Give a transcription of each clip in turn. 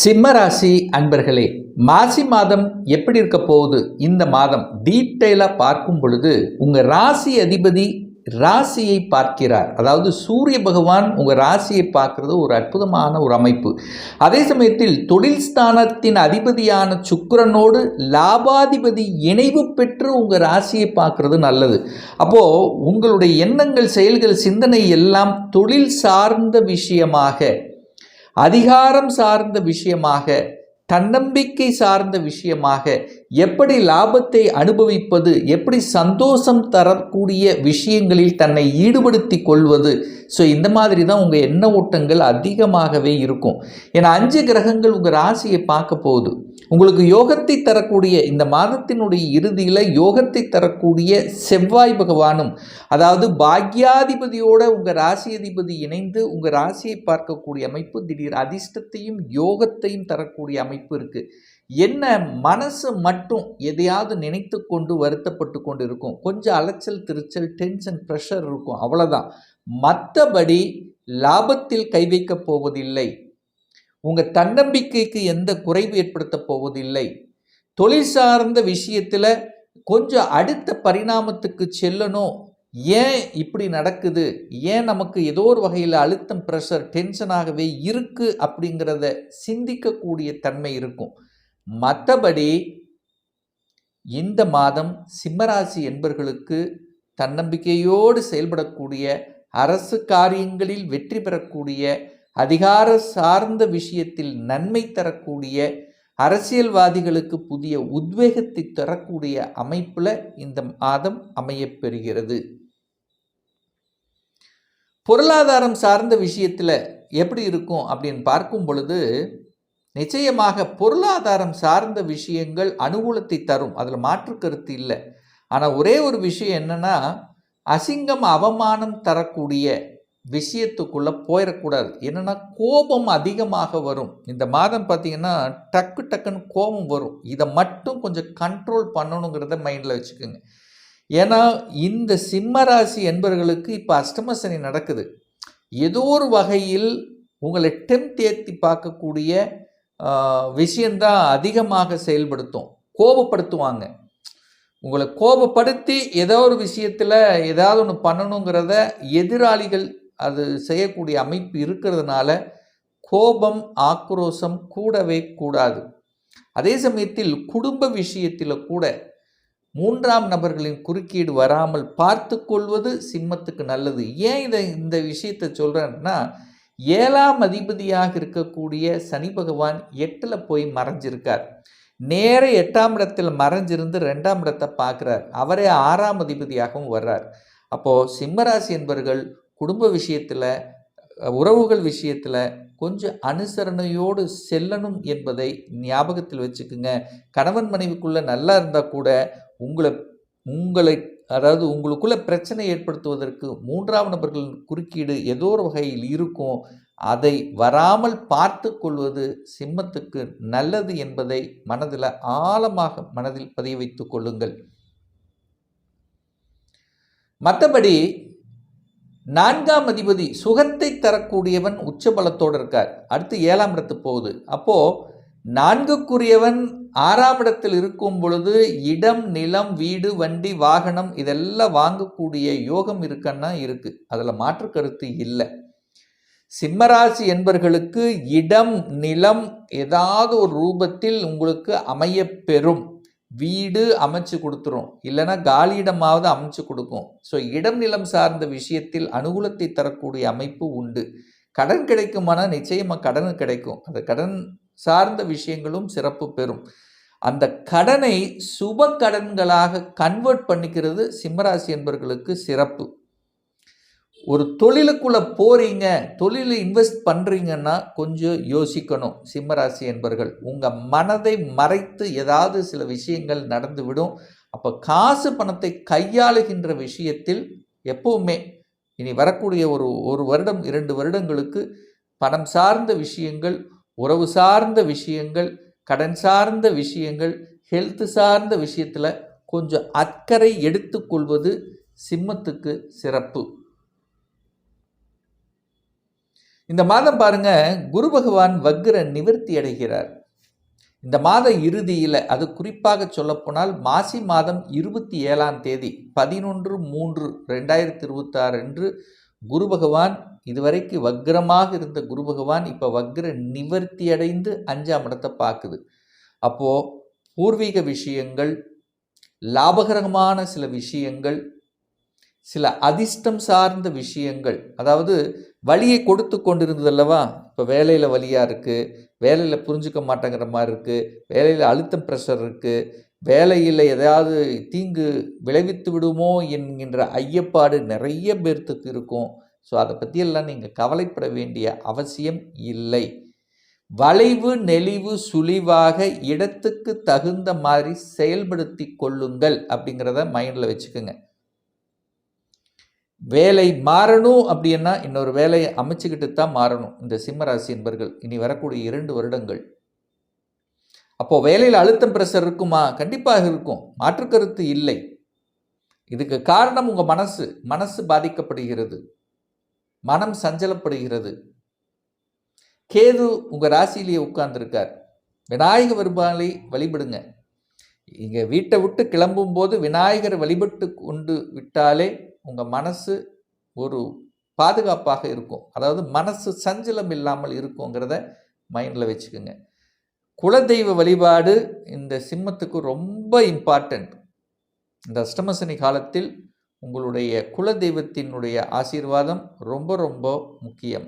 சிம்மராசி அன்பர்களே, மாசி மாதம் எப்படி இருக்க போகுது? இந்த மாதம் டீட்டெயிலாக பார்க்கும் பொழுது உங்கள் ராசி அதிபதி ராசியை பார்க்கிறார். அதாவது சூரிய பகவான் உங்கள் ராசியை பார்க்கறது ஒரு அற்புதமான ஒரு அமைப்பு. அதே சமயத்தில் தொழில் ஸ்தானத்தின் அதிபதியான சுக்கிரனோடு லாபாதிபதி இணைவு பெற்று உங்கள் ராசியை பார்க்கறது நல்லது. அப்போது உங்களுடைய எண்ணங்கள், செயல்கள், சிந்தனை எல்லாம் தொழில் சார்ந்த விஷயமாக, அதிகாரம் சார்ந்த விஷயமாக, தன்னம்பிக்கை சார்ந்த விஷயமாக, எப்படி லாபத்தை அனுபவிப்பது, எப்படி சந்தோஷம் தரக்கூடிய விஷயங்களில் தன்னை ஈடுபடுத்தி கொள்வது. ஸோ இந்த மாதிரி தான் உங்கள் எண்ண ஓட்டங்கள் அதிகமாகவே இருக்கும். ஏன்னா 5 கிரகங்கள் உங்கள் ராசியை பார்க்க போகுது. உங்களுக்கு யோகத்தை தரக்கூடிய இந்த மாதத்தினுடைய இறுதியில் யோகத்தை தரக்கூடிய செவ்வாய் பகவானும், அதாவது பாக்யாதிபதியோட உங்கள் ராசி அதிபதி இணைந்து உங்கள் ராசியை பார்க்கக்கூடிய அமைப்பு, திடீர் அதிர்ஷ்டத்தையும் யோகத்தையும் தரக்கூடிய அமைப்பு இருக்குது. என்ன, மனசு மட்டும் எதையாவது நினைத்து கொண்டு வருத்தப்பட்டு கொண்டு இருக்கும். கொஞ்சம் அலைச்சல் திருச்சல், டென்ஷன், ப்ரெஷர் இருக்கும், அவ்வளோதான். மற்றபடி லாபத்தில் கை வைக்கப் போவதில்லை. உங்கள் தன்னம்பிக்கைக்கு எந்த குறைவு ஏற்படுத்த போவதில்லை. தொழில் சார்ந்த விஷயத்தில் கொஞ்சம் அடுத்த பரிணாமத்துக்கு செல்லணும். ஏன் இப்படி நடக்குது, ஏன் நமக்கு ஏதோ ஒரு வகையில் அழுத்தம், ப்ரெஷர், டென்ஷனாகவே இருக்குது அப்படிங்கிறத சிந்திக்கக்கூடிய தன்மை இருக்கும். மற்றபடி இந்த மாதம் சிம்மராசி என்பர்களுக்கு தன்னம்பிக்கையோடு செயல்படக்கூடிய, அரசு காரியங்களில் வெற்றி பெறக்கூடிய, அதிகார சார்ந்த விஷயத்தில் நன்மை தரக்கூடிய, அரசியல்வாதிகளுக்கு புதிய உத்வேகத்தை தரக்கூடிய அமைப்பில் இந்த மாதம் அமையப்பெறுகிறது. பொருளாதாரம் சார்ந்த விஷயத்தில் எப்படி இருக்கும் அப்படின்னு பார்க்கும் பொழுது, நிச்சயமாக பொருளாதாரம் சார்ந்த விஷயங்கள் அனுகூலத்தை தரும், அதில் மாற்று கருத்து இல்லை. ஆனால் ஒரே ஒரு விஷயம் என்னென்னா, அசிங்கம் அவமானம் தரக்கூடிய விஷயத்துக்குள்ளே போயிடக்கூடாது. என்னென்னா, கோபம் அதிகமாக வரும். இந்த மாதம் பார்த்திங்கன்னா டக்குன்னு கோபம் வரும். இதை மட்டும் கொஞ்சம் கண்ட்ரோல் பண்ணணுங்கிறத மைண்டில் வச்சுக்கோங்க. ஏன்னா இந்த சிம்மராசி என்பவர்களுக்கு இப்போ அஷ்டம சனி நடக்குது. ஏதோ ஒரு வகையில் உங்களை ஏற்றி பார்க்கக்கூடிய விஷயந்தான் அதிகமாக செயல்படுத்தும். கோபப்படுத்துவாங்க. உங்களை கோபப்படுத்தி ஏதோ ஒரு விஷயத்தில் ஏதாவது ஒன்று பண்ணணுங்கிறத எதிராளிகள் அது செய்யக்கூடிய அமைப்பு இருக்கிறதுனால கோபம், ஆக்ரோஷம் கூடவே கூடாது. அதே சமயத்தில் குடும்ப விஷயத்தில் கூட 3ஆம் நபர்களின் குறுக்கீடு வராமல் பார்த்து கொள்வது சிம்மத்துக்கு நல்லது. ஏன் இந்த விஷயத்தை சொல்கிறேன்னா, 7ஆம் அதிபதியாக இருக்கக்கூடிய சனி பகவான் 8ல் போய் மறைஞ்சிருக்கார். நேர 8ஆம் இடத்தில் மறைஞ்சிருந்து 2ஆம் இடத்தை பார்க்குறார். அவரே 6ஆம் அதிபதியாகவும் வர்றார். அப்போது சிம்மராசி என்பவர்கள் குடும்ப விஷயத்தில், உறவுகள் விஷயத்தில் கொஞ்சம் அனுசரணையோடு செல்லணும் என்பதை ஞாபகத்தில் வச்சுக்குங்க. கணவன் மனைவிக்குள்ளே நல்லா இருந்தால் கூட உங்களை அதாவது உங்களுக்குள்ள பிரச்சனை ஏற்படுத்துவதற்கு 3ஆம் நபர்களின் குறுக்கீடு ஏதோ ஒரு வகையில் இருக்கும். அதை வராமல் பார்த்து கொள்வது சிம்மத்துக்கு நல்லது என்பதை மனதில் ஆழமாக மனதில் பதிய வைத்துக் கொள்ளுங்கள். மற்றபடி 4ஆம் அதிபதி சுகத்தை தரக்கூடியவன் உச்சபலத்தோடு இருக்கார். அடுத்து 7ஆம் இடத்து போகுது. அப்போது 4க்குரியவன் 6ஆம் இடத்தில் இருக்கும் பொழுது இடம், நிலம், வீடு, வண்டி, வாகனம் இதெல்லாம் வாங்கக்கூடிய யோகம் இருக்குன்னா இருக்குது. அதில் மாற்று கருத்து இல்லை. சிம்மராசி என்பர்களுக்கு இடம், நிலம் ஏதாவது ஒரு ரூபத்தில் உங்களுக்கு அமையப்பெறும். வீடு அமைச்சு கொடுத்துரும், இல்லைன்னா காலியிடமாவது அமைச்சு கொடுக்கும். ஸோ இடம், நிலம் சார்ந்த விஷயத்தில் அனுகூலத்தை தரக்கூடிய அமைப்பு உண்டு. கடன் கிடைக்குமானால் நிச்சயமாக கடன் கிடைக்கும். அந்த கடன் சார்ந்த விஷயங்களும் சிறப்பு பெறும். அந்த கடனை சுப கடன்களாக கன்வெர்ட் பண்ணிக்கிறது சிம்மராசி என்பவர்களுக்கு சிறப்பு. ஒரு தொழிலுக்குள்ளே போகிறீங்க, தொழிலில் இன்வெஸ்ட் பண்ணுறீங்கன்னா கொஞ்சம் யோசிக்கணும் சிம்மராசி என்பவர்கள். உங்கள் மனதை மறைத்து ஏதாவது சில விஷயங்கள் நடந்துவிடும். அப்போ காசு பணத்தை கையாளுகின்ற விஷயத்தில் எப்பவுமே இனி வரக்கூடிய ஒரு வருடம் 2 வருடங்களுக்கு பணம் சார்ந்த விஷயங்கள், உறவு சார்ந்த விஷயங்கள், கடன் சார்ந்த விஷயங்கள், ஹெல்த் சார்ந்த விஷயத்தில் கொஞ்சம் அக்கறை எடுத்துக்கொள்வது சிம்மத்துக்கு சிறப்பு. இந்த மாதம் பாருங்க, குரு பகவான் வக்ர நிவர்த்தி அடைகிறார். இந்த மாத இறுதியில், அது குறிப்பாக சொல்லப்போனால் மாசி மாதம் 27ஆம் தேதி 11/3/2026 அன்று குரு பகவான், இதுவரைக்கு வக்ரமாக இருந்த குரு பகவான் இப்போ வக்ர நிவர்த்தி அடைந்து 5ஆம் இடத்தை பார்க்குது. அப்போது பூர்வீக விஷயங்கள், லாபகரமான சில விஷயங்கள், சில அதிர்ஷ்டம் சார்ந்த விஷயங்கள், அதாவது வலியை கொடுத்து கொண்டிருந்தது அல்லவா, இப்போ வேலையில் வலியாக இருக்குது, வேலையில் புரிஞ்சுக்க மாட்டேங்கிற மாதிரி இருக்குது, வேலையில் அழுத்தம் ப்ரெஷர் இருக்குது, வேலையில் எதாவது தீங்கு விளைவித்து விடுமோ என்கின்ற ஐயப்பாடு நிறைய பேர்த்துக்கு இருக்கும். ஸோ அதை பற்றியெல்லாம் நீங்கள் கவலைப்பட வேண்டிய அவசியம் இல்லை. வளைவு நெளிவு சுழிவாக இடத்துக்கு தகுந்த மாதிரி செயல்படுத்தி கொள்ளுங்கள் அப்படிங்கிறத மைண்டில் வச்சுக்கோங்க. வேலை மாறணும் அப்படின்னா இன்னொரு வேலையை அமைச்சுக்கிட்டு தான் மாறணும் இந்த சிம்மராசி என்பர்கள் இனி வரக்கூடிய 2 வருடங்கள். அப்போது வேலையில் அழுத்தம் பிரஷர் இருக்குமா? கண்டிப்பாக இருக்கும், மாற்றுக்கருத்து இல்லை. இதுக்கு காரணம் உங்கள் மனசு பாதிக்கப்படுகிறது, மனம் சஞ்சலப்படுகிறது. கேது உங்கள் ராசியிலேயே உட்கார்ந்துருக்கார். விநாயக பெருமாளை வழிபடுங்க. இங்கே வீட்டை விட்டு கிளம்பும்போது விநாயகரை வழிபட்டு கொண்டு விட்டாலே உங்கள் மனசு ஒரு பாதுகாப்பாக இருக்கும். அதாவது மனசு சஞ்சலம் இல்லாமல் இருக்குங்கிறத மைண்டில் வச்சுக்கோங்க. குலதெய்வ வழிபாடு இந்த சிம்மத்துக்கு ரொம்ப இம்பார்ட்டண்ட். இந்த அஷ்டமசனி காலத்தில் உங்களுடைய குலதெய்வத்தினுடைய ஆசீர்வாதம் ரொம்ப ரொம்ப முக்கியம்.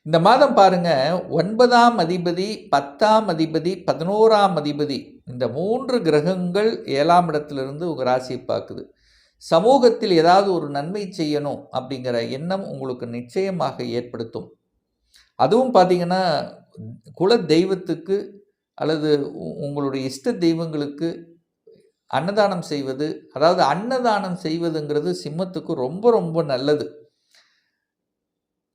இந்த மாதம் பாருங்க, 9ஆம் அதிபதி, 10ஆம் அதிபதி, 11ஆம் அதிபதி, இந்த 3 கிரகங்கள் 7ஆம் இடத்திலிருந்து உங்கள் ராசியை பார்க்குது. சமூகத்தில் ஏதாவது ஒரு நன்மை செய்யணும் அப்படிங்கிற எண்ணம் உங்களுக்கு நிச்சயமாக ஏற்படுத்தும். அதுவும் பார்த்தீங்கன்னா, குல தெய்வத்துக்கு அல்லது உங்களுடைய இஷ்ட தெய்வங்களுக்கு அன்னதானம் செய்வது, அதாவது அன்னதானம் செய்வதுங்கிறது சிம்மத்துக்கு ரொம்ப ரொம்ப நல்லது.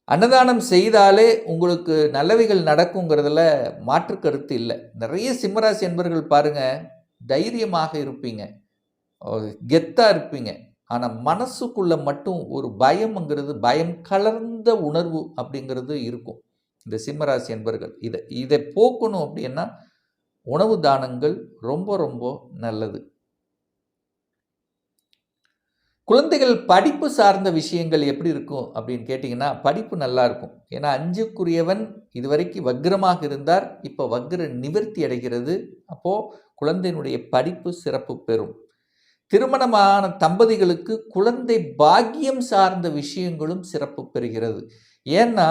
அன்னதானம் செய்தாலே உங்களுக்கு நல்லவைகள் நடக்குங்கிறதுல மாற்று கருத்து இல்லை. நிறைய சிம்மராசி என்பர்கள் பாருங்கள், தைரியமாக இருப்பீங்க, கெத்தாக இருப்பீங்க. ஆனால் மனசுக்குள்ளே மட்டும் ஒரு பயம்ங்கிறது, பயம் கலர்ந்த உணர்வு அப்படிங்கிறது இருக்கும். இந்த சிம்மராசி என்பர்கள் இதை போக்கணும் அப்படின்னா உணவு தானங்கள் ரொம்ப ரொம்ப நல்லது. குழந்தைகள் படிப்பு சார்ந்த விஷயங்கள் எப்படி இருக்கும் அப்படின்னு கேட்டிங்கன்னா, படிப்பு நல்லா இருக்கும். ஏன்னா 5க்குரியவன் இதுவரைக்கும் வக்ரமாக இருந்தார், இப்போ வக்ர நிவர்த்தி அடைகிறது. அப்போது குழந்தையினுடைய படிப்பு சிறப்பு பெறும். திருமணமான தம்பதிகளுக்கு குழந்தை பாக்கியம் சார்ந்த விஷயங்களும் சிறப்பு பெறுகிறது. ஏன்னா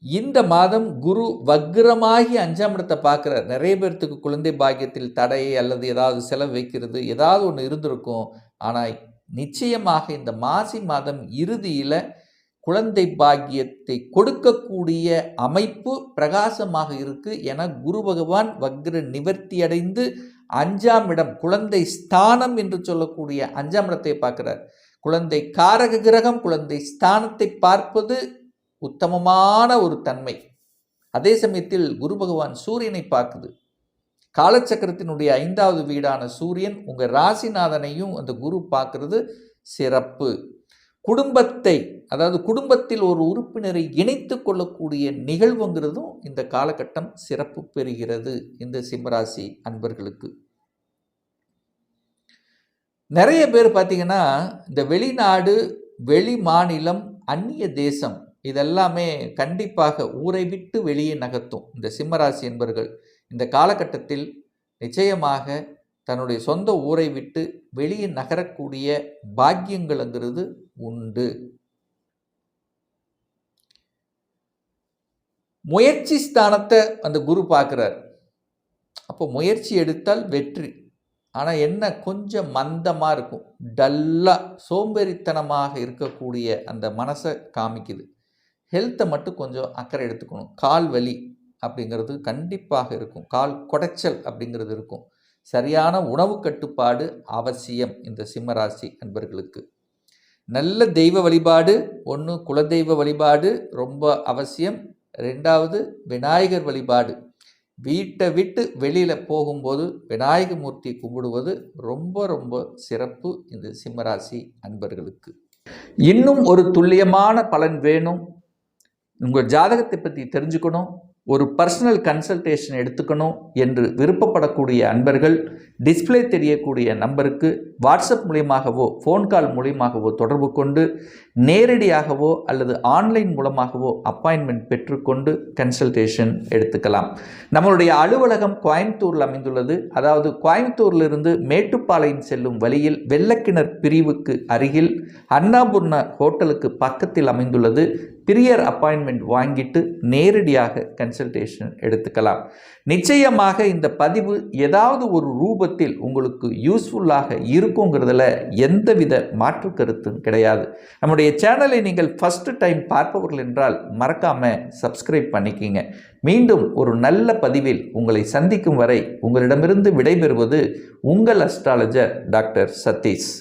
இந்த மாதம் குரு வக்ரமாகி 5ஆம் இடத்தை பார்க்குறார். நிறைய பேர்த்துக்கு குழந்தை பாக்கியத்தில் தடை அல்லது ஏதாவது செலவு வைக்கிறது ஏதாவது ஒன்று இருந்திருக்கும். ஆனால் நிச்சயமாக இந்த மாசி மாதம் இறுதியில் குழந்தை பாக்கியத்தை கொடுக்கக்கூடிய அமைப்பு பிரகாசமாக இருக்கு. என குரு பகவான் வக்ர நிவர்த்தி அடைந்து 5ஆம் இடம், குழந்தை ஸ்தானம் என்று சொல்லக்கூடிய 5ஆம் இடத்தை பார்க்கிறார். குழந்தை காரக கிரகம் குழந்தை ஸ்தானத்தை பார்ப்பது உத்தமமான ஒரு தன்மை. அதே சமயத்தில் குரு பகவான் சூரியனை பார்க்குது. காலச்சக்கரத்தினுடைய 5வது வீடான சூரியன் உங்கள் ராசிநாதனையும் அந்த குரு பார்க்கறது சிறப்பு. குடும்பத்தை, அதாவது குடும்பத்தில் ஒரு உறுப்பினரை இணைத்து கொள்ளக்கூடிய நிகழ்வுங்கிறதும் இந்த காலகட்டம் சிறப்பு பெறுகிறது இந்த சிம்மராசி அன்பர்களுக்கு. நிறைய பேர் பார்த்தீங்கன்னா, இந்த வெளிநாடு, வெளி மாநிலம், அந்நிய தேசம் இதெல்லாமே கண்டிப்பாக ஊரை விட்டு வெளியே நகர்த்தும் இந்த சிம்மராசி என்பர்கள். இந்த காலகட்டத்தில் நிச்சயமாக தன்னுடைய சொந்த ஊரை விட்டு வெளியே நகரக்கூடிய பாக்கியங்கள்ங்கிறது உண்டு. முயற்சி ஸ்தானத்தை அந்த குரு பார்க்குறார். அப்போ முயற்சி எடுத்தால் வெற்றி. ஆனால் என்ன, கொஞ்சம் மந்தமாக இருக்கும், டல்லாக சோம்பேறித்தனமாக இருக்கக்கூடிய அந்த மனசை காமிக்குது. ஹெல்த்தை மட்டும் கொஞ்சம் அக்கறை எடுத்துக்கணும். கால் வலி அப்படிங்கிறது கண்டிப்பாக இருக்கும், கால் குடைச்சல் அப்படிங்கிறது இருக்கும். சரியான உணவு கட்டுப்பாடு அவசியம் இந்த சிம்மராசி அன்பர்களுக்கு. நல்ல தெய்வ வழிபாடு, ஒன்று குலதெய்வ வழிபாடு ரொம்ப அவசியம். 2வது விநாயகர் வழிபாடு. வீட்டை விட்டு வெளியில் போகும்போது விநாயகமூர்த்தி கும்பிடுவது ரொம்ப ரொம்ப சிறப்பு இந்த சிம்மராசி அன்பர்களுக்கு. இன்னும் ஒரு துல்லியமான பலன் வேணும், உங்கள் ஜாதகத்தை பற்றி தெரிஞ்சுக்கணும், ஒரு பர்சனல் கன்சல்டேஷன் எடுத்துக்கணும் என்று விருப்பப்படக்கூடிய அன்பர்கள் டிஸ்பிளே தெரியக்கூடிய நம்பருக்கு வாட்ஸ்அப் மூலியமாகவோ ஃபோன் கால் மூலியமாகவோ தொடர்பு கொண்டு நேரடியாகவோ அல்லது ஆன்லைன் மூலமாகவோ அப்பாயின்மெண்ட் பெற்றுக்கொண்டு கன்சல்டேஷன் எடுத்துக்கலாம். நம்மளுடைய அலுவலகம் கோயம்புத்தூரில் அமைந்துள்ளது. அதாவது கோயம்புத்தூரிலிருந்து மேட்டுப்பாளையம் செல்லும் வழியில் வெள்ளக்கிணர் பிரிவுக்கு அருகில் அன்னபூர்ணா ஹோட்டலுக்கு பக்கத்தில் அமைந்துள்ளது. பிரியர் அப்பாயின்மெண்ட் வாங்கிட்டு நேரடியாக கன்சல்டேஷன் எடுத்துக்கலாம். நிச்சயமாக இந்த பதிவு ஏதாவது ஒரு ரூபத்தில் உங்களுக்கு யூஸ்ஃபுல்லாக இருக்குங்கிறதுல எந்தவித மாற்று கருத்தும் கிடையாது. நம்முடைய சேனலை நீங்கள் ஃபர்ஸ்ட் டைம் பார்ப்பவர்கள் என்றால் மறக்காம சப்ஸ்கிரைப் பண்ணிக்கிங்க. மீண்டும் ஒரு நல்ல பதிவில் உங்களை சந்திக்கும் வரை உங்களிடமிருந்து விடைபெறுவது உங்கள் அஸ்ட்ராலஜர் டாக்டர் சதீஷ்.